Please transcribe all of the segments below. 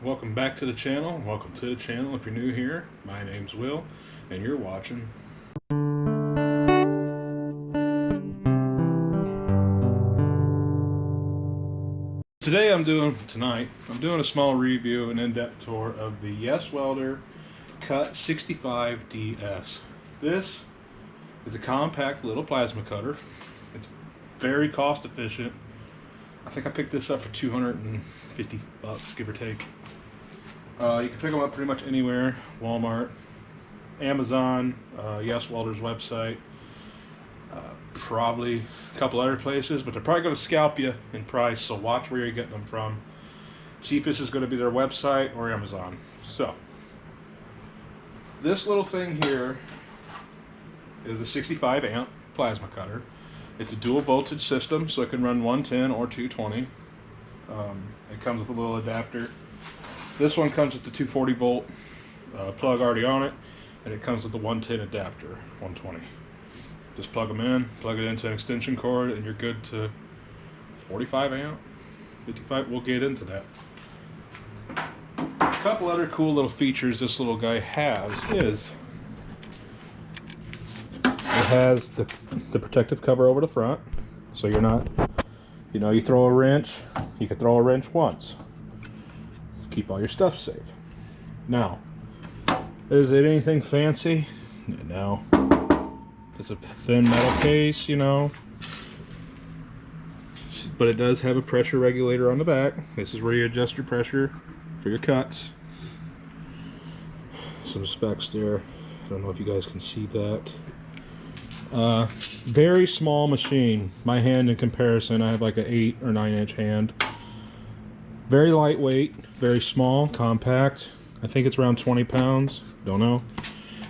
welcome back to the channel. Welcome to the channel if you're new here. My name's Will, and you're watching. Tonight I'm doing a small review and in-depth tour of the Yes Welder Cut 65 DS. This is a compact little plasma cutter. It's very cost efficient. I think I picked this up for 250 bucks, give or take. You can pick them up pretty much anywhere. Walmart, Amazon, Yes Welder's website, probably a couple other places, but they're probably going to scalp you in price, so watch where you're getting them from. Cheapest is going to be their website or Amazon. So this little thing here is a 65 amp plasma cutter. It's a dual voltage system, so it can run 110 or 220. It comes with a little adapter. This one comes with the 240 volt plug already on it, and it comes with the 110 adapter, 120. Just plug them in, plug it into an extension cord, and you're good to 45 amp, 55. We'll get into that. A couple other cool little features this little guy has is it has the protective cover over the front, so you're not, you throw a wrench, you can throw a wrench once. Keep all your stuff safe. Now, is it anything fancy? No. It's a thin metal case, but it does have a pressure regulator on the back. This is where you adjust your pressure for your cuts. Some specs there. I don't know if you guys can see that. Very small machine. My hand in comparison, I have like an 8 or 9 inch hand. Very lightweight, very small, compact. I think it's around 20 pounds. Don't know.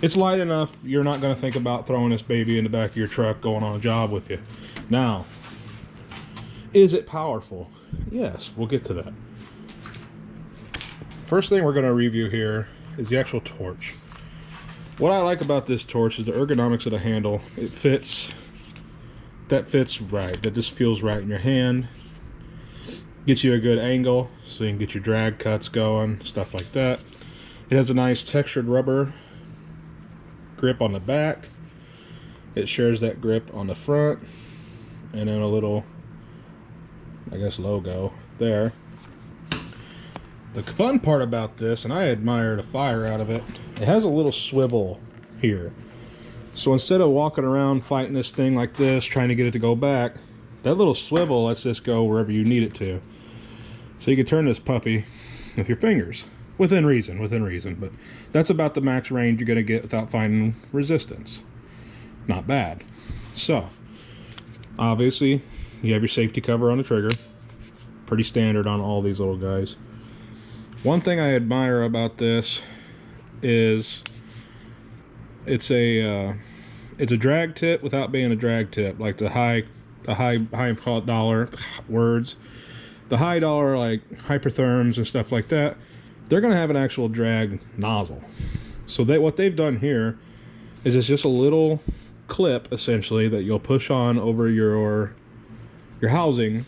It's light enough you're not going to think about throwing this baby in the back of your truck going on a job with you. Now, is it powerful? Yes, we'll get to that. First thing we're going to review here is the actual torch. What I like about this torch is the ergonomics of the handle. It fits, that fits right. That just feels right in your hand. Gets you a good angle so you can get your drag cuts going, stuff like that. It has a nice textured rubber grip on the back. It shares that grip on the front, and then a little, I guess, logo there. The fun part about this, and I admire the fire out of it, it has a little swivel here. So instead of walking around fighting this thing like this, trying to get it to go back, that little swivel lets this go wherever you need it to. So you can turn this puppy with your fingers, within reason, but that's about the max range you're going to get without finding resistance. Not bad. So, obviously, you have your safety cover on the trigger. Pretty standard on all these little guys. One thing I admire about this is it's a drag tip without being a drag tip, like the high dollar words. The high dollar, like Hypertherms and stuff like that, they're going to have an actual drag nozzle. So what they've done here is it's just a little clip, essentially, that you'll push on over your housing,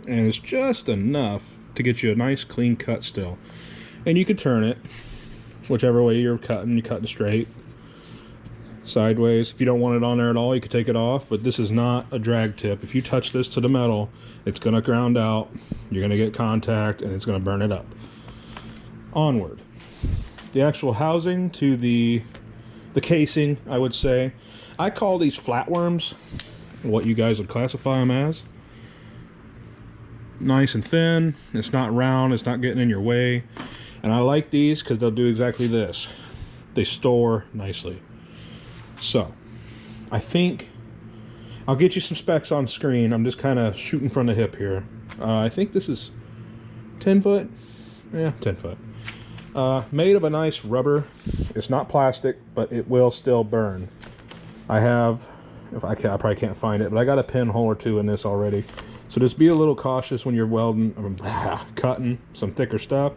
and it's just enough to get you a nice clean cut still. And you can turn it whichever way you're cutting straight, sideways. If you don't want it on there at all, you could take it off, but this is not a drag tip. If you touch this to the metal, it's going to ground out, you're going to get contact, and it's going to burn it up. Onward. The actual housing to the casing, I would say, I call these flatworms, what you guys would classify them as. Nice and thin, it's not round, it's not getting in your way, and I like these because they'll do exactly this. They store nicely. So, I think I'll get you some specs on screen. I'm just kind of shooting from the hip here. I think this is 10 foot. Yeah, 10 foot. Made of a nice rubber. It's not plastic, but it will still burn. I probably can't find it, but I got a pinhole or two in this already. So just be a little cautious when you're welding, cutting some thicker stuff.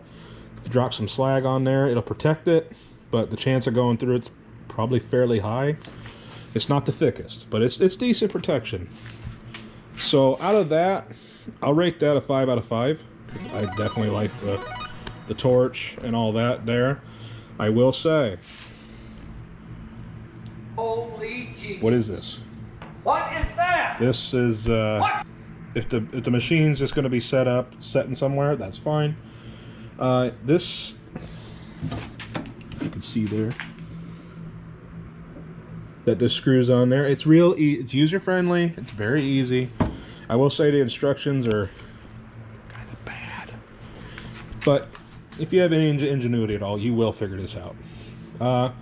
If you drop some slag on there, it'll protect it, but the chance of going through it's probably fairly high. It's not the thickest, but it's decent protection. So out of that, I'll rate that a 5 out of 5. I definitely like the torch and all that there. I will say, Holy Jesus. what is this? What is that? This is if the machine's just going to be setting somewhere, that's fine. This, you can see there that this screws on there. It's real it's user friendly. It's very easy. I will say the instructions are kind of bad, but if you have any ingenuity at all, you will figure this out.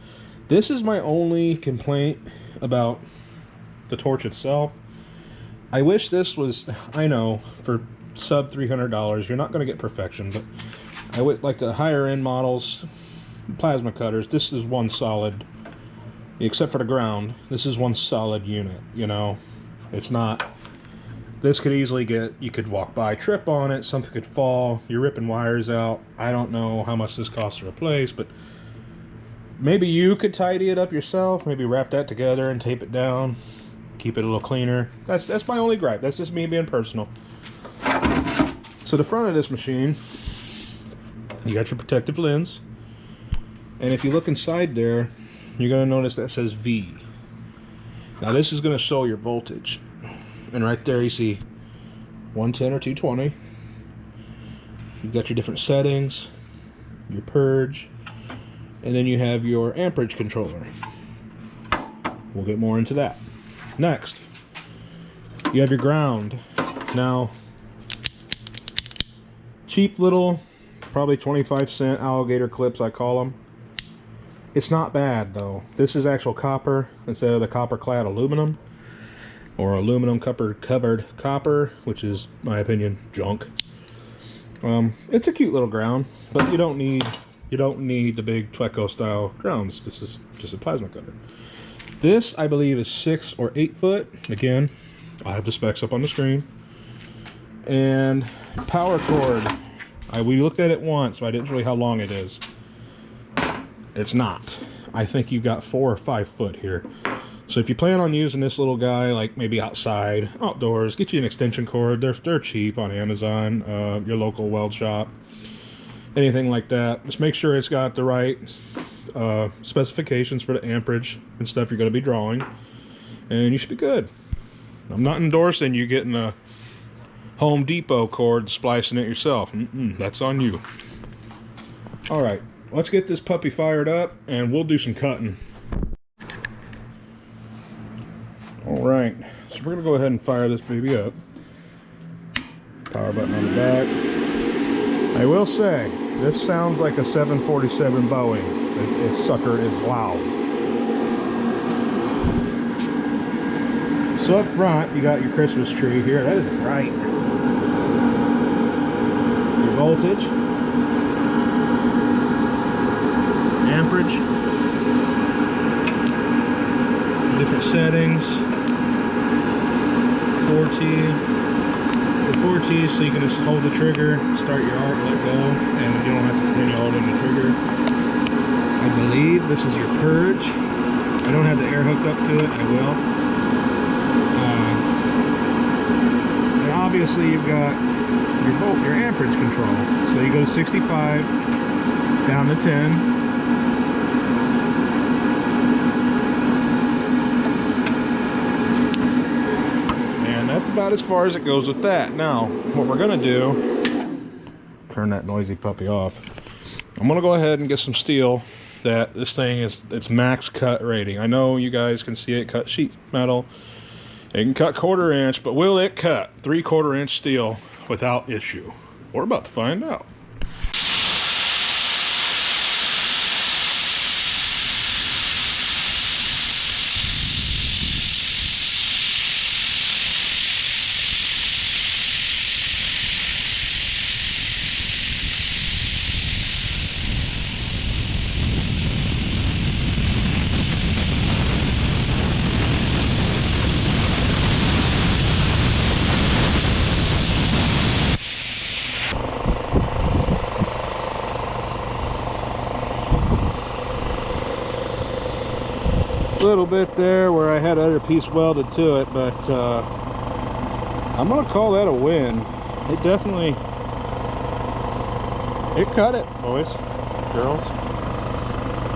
This is my only complaint about the torch itself. I wish this was, I know, for sub $300, you're not going to get perfection, but I would like the higher end models, plasma cutters, this is one solid, except for the ground, this is one solid unit, you know. It's not, this could easily get, you could walk by, trip on it, something could fall, you're ripping wires out. I don't know how much this costs to replace, but maybe you could tidy it up yourself, maybe wrap that together and tape it down, keep it a little cleaner. That's my only gripe. That's just me being personal. So the front of this machine, you got your protective lens, and if you look inside there, you're going to notice that says V. Now this is going to show your voltage, and right there you see 110 or 220. You've got your different settings, your purge, and then you have your amperage controller. We'll get more into that. Next, you have your ground. Now, cheap little, probably 25-cent alligator clips, I call them. It's not bad though. This is actual copper instead of the copper clad aluminum, or aluminum covered copper, which is, in my opinion, junk. It's a cute little ground, but you don't need the big Tweco style grounds. This is just a plasma cutter. This, I believe, is 6 or 8 foot. Again, I have the specs up on the screen. And power cord. We looked at it once, but I didn't show you how long it is. It's not. I think you've got 4 or 5 foot here. So if you plan on using this little guy, like maybe outside, outdoors, get you an extension cord. They're cheap on Amazon, your local weld shop, anything like that. Just make sure it's got the right specifications for the amperage and stuff you're going to be drawing, and you should be good. I'm not endorsing you getting a Home Depot cord, splicing it yourself. That's on you. All right, let's get this puppy fired up and we'll do some cutting. All right, so we're gonna go ahead and fire this baby up. Power button on the back. I will say, this sounds like a 747 Boeing. This sucker is loud. So up front, you got your Christmas tree here. That is bright. Your voltage, amperage, different settings, 4T. The 4T, so you can just hold the trigger, start your arc, let go, and you don't have to continue holding the trigger. I believe this is your purge. I don't have the air hooked up to it. I will. And obviously you've got your amperage control. So you go 65 down to 10. And that's about as far as it goes with that. Now, what we're gonna do, turn that noisy puppy off. I'm gonna go ahead and get some steel that this thing is, its max cut rating. I know you guys can see it cut sheet metal. It can cut 1/4 inch, but will it cut 3/4 inch steel without issue? We're about to find out. Little bit there where I had another piece welded to it, but I'm gonna call that a win. It It cut it, boys, girls,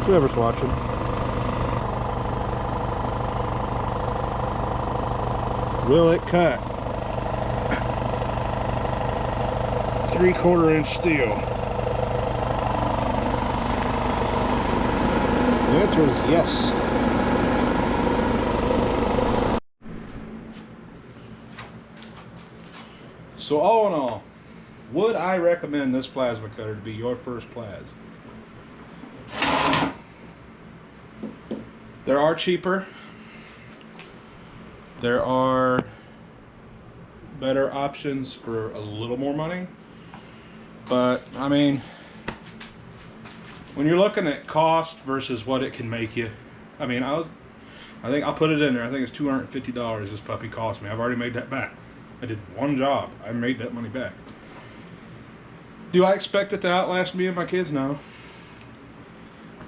whoever's watching. Will it cut? 3/4 inch steel. The answer is yes. So all in all, would I recommend this plasma cutter to be your first plas? There are cheaper. There are better options for a little more money. But, I mean, when you're looking at cost versus what it can make you, I mean, I think I'll put it in there. I think it's $250 this puppy cost me. I've already made that back. I did one job. I made that money back. Do I expect it to outlast me and my kids? No.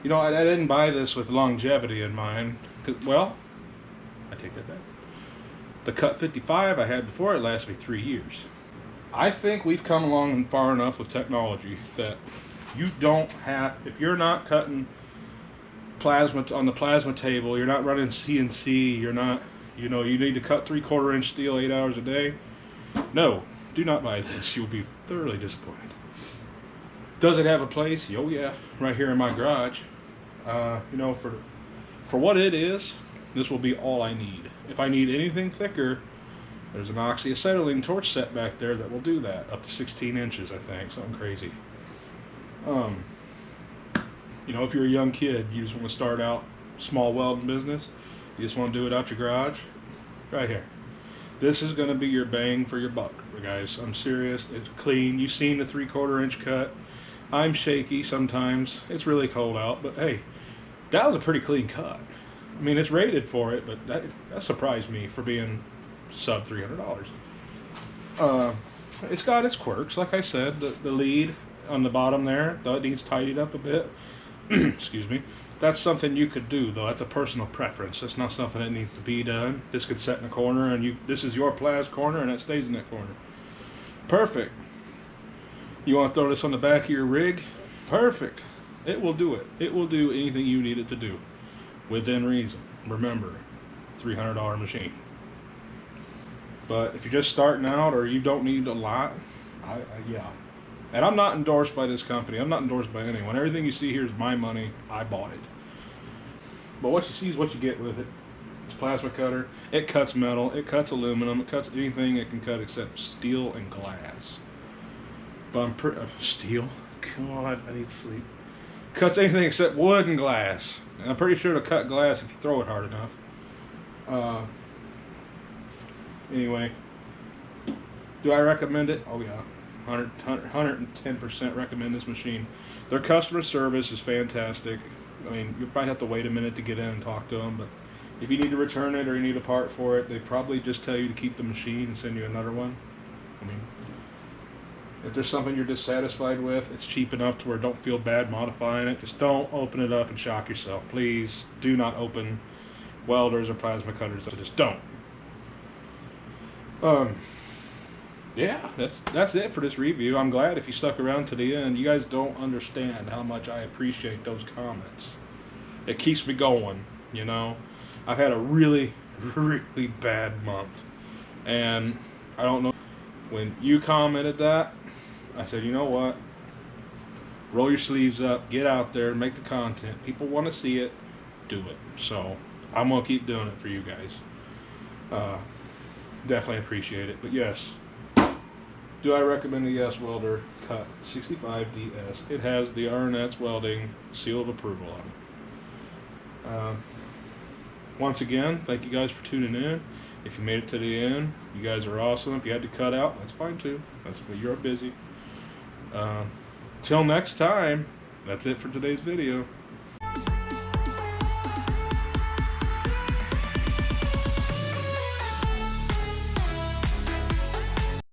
You know, I didn't buy this with longevity in mind. Well, I take that back. The Cut 55 I had before, it lasted me 3 years. I think we've come along far enough with technology that you don't have, if you're not cutting plasma on the plasma table, you're not running CNC, you're not, you know, you need to cut 3/4 inch steel 8 hours a day. No, do not buy this. You'll be thoroughly disappointed. Does it have a place? Oh yeah, right here in my garage. You know, for what it is, this will be all I need. If I need anything thicker, there's an oxyacetylene torch set back there that will do that, up to 16 inches, I think, something crazy. You know, if you're a young kid, you just want to start out small welding business, you just want to do it out your garage, right here. This is going to be your bang for your buck, guys. I'm serious. It's clean. You've seen the 3/4 inch cut. I'm shaky sometimes. It's really cold out, but hey, that was a pretty clean cut. I mean, it's rated for it, but that surprised me for being sub $300. It's got its quirks, like I said. The lead on the bottom there, that needs tidied up a bit. Excuse me. That's something you could do, though. That's a personal preference. That's not something that needs to be done. This could sit in a corner, and this is your plas corner, and it stays in that corner. Perfect. You want to throw this on the back of your rig? Perfect. It will do it. It will do anything you need it to do, within reason. Remember, $300 machine. But if you're just starting out, or you don't need a lot, yeah. And I'm not endorsed by this company. I'm not endorsed by anyone. Everything you see here is my money. I bought it. But what you see is what you get with it. It's a plasma cutter. It cuts metal. It cuts aluminum. It cuts anything it can cut except steel and glass. But steel? God, I need sleep. Cuts anything except wood and glass. And I'm pretty sure it'll cut glass if you throw it hard enough. Anyway. Do I recommend it? Oh yeah. 110% recommend this machine. Their customer service is fantastic. I mean, you might have to wait a minute to get in and talk to them, but if you need to return it or you need a part for it, they probably just tell you to keep the machine and send you another one. I mean, if there's something you're dissatisfied with, it's cheap enough to where don't feel bad modifying it. Just don't open it up and shock yourself. Please do not open welders or plasma cutters. Just don't. Yeah, that's it for this review. I'm glad if you stuck around to the end. You guys don't understand how much I appreciate those comments. It keeps me going, you know. I've had a really, really bad month. And I don't know, when you commented that, I said, you know what? Roll your sleeves up, get out there, make the content. People want to see it, do it. So I'm going to keep doing it for you guys. Definitely appreciate it. But yes. Do I recommend the Yes Welder Cut 65DS? It has the RNET's welding seal of approval on it. Once again, thank you guys for tuning in. If you made it to the end, you guys are awesome. If you had to cut out, that's fine too. That's what you're busy. Till next time, that's it for today's video.